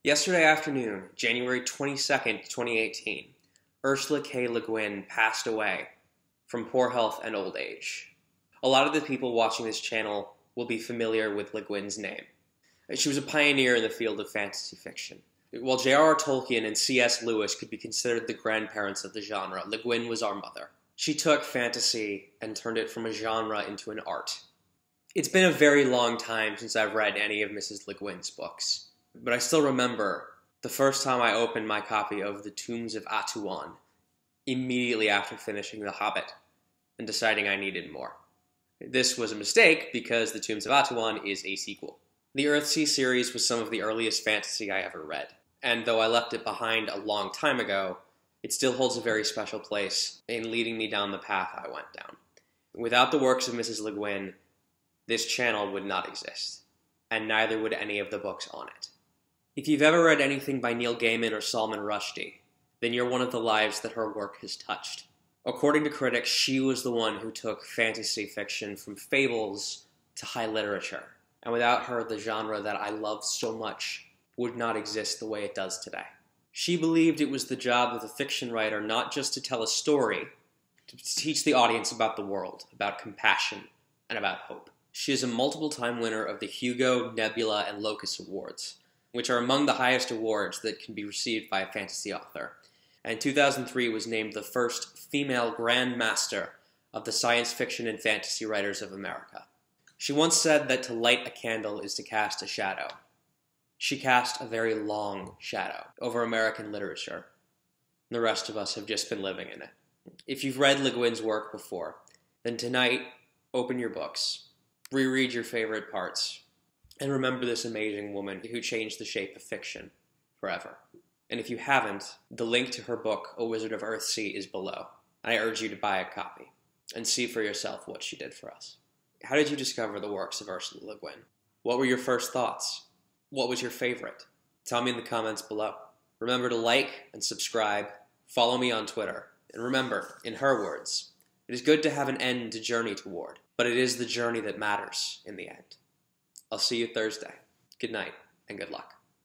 Yesterday afternoon, January 22nd, 2018, Ursula K. Le Guin passed away from poor health and old age. A lot of the people watching this channel will be familiar with Le Guin's name. She was a pioneer in the field of fantasy fiction. While J.R.R. Tolkien and C.S. Lewis could be considered the grandparents of the genre, Le Guin was our mother. She took fantasy and turned it from a genre into an art. It's been a very long time since I've read any of Mrs. Le Guin's books, but I still remember the first time I opened my copy of The Tombs of Atuan, immediately after finishing The Hobbit, and deciding I needed more. This was a mistake because The Tombs of Atuan is a sequel. The Earthsea series was some of the earliest fantasy I ever read, and though I left it behind a long time ago, it still holds a very special place in leading me down the path I went down. Without the works of Mrs. Le Guin, this channel would not exist, and neither would any of the books on it. If you've ever read anything by Neil Gaiman or Salman Rushdie, then you're one of the lives that her work has touched. According to critics, she was the one who took fantasy fiction from fables to high literature, and without her, the genre that I love so much would not exist the way it does today. She believed it was the job of the fiction writer not just to tell a story, to teach the audience about the world, about compassion, and about hope. She is a multiple-time winner of the Hugo, Nebula, and Locus Awards, which are among the highest awards that can be received by a fantasy author, and in 2003 was named the first female Grand Master of the Science Fiction and Fantasy Writers of America. She once said that to light a candle is to cast a shadow. She cast a very long shadow over American literature. The rest of us have just been living in it. If you've read Le Guin's work before, then tonight, open your books, reread your favorite parts, and remember this amazing woman who changed the shape of fiction forever. And if you haven't, the link to her book, A Wizard of Earthsea, is below. I urge you to buy a copy and see for yourself what she did for us. How did you discover the works of Ursula Le Guin? What were your first thoughts? What was your favorite? Tell me in the comments below. Remember to like and subscribe, follow me on Twitter, and remember, in her words, it is good to have an end to journey toward, but it is the journey that matters in the end. I'll see you Thursday. Good night, and good luck.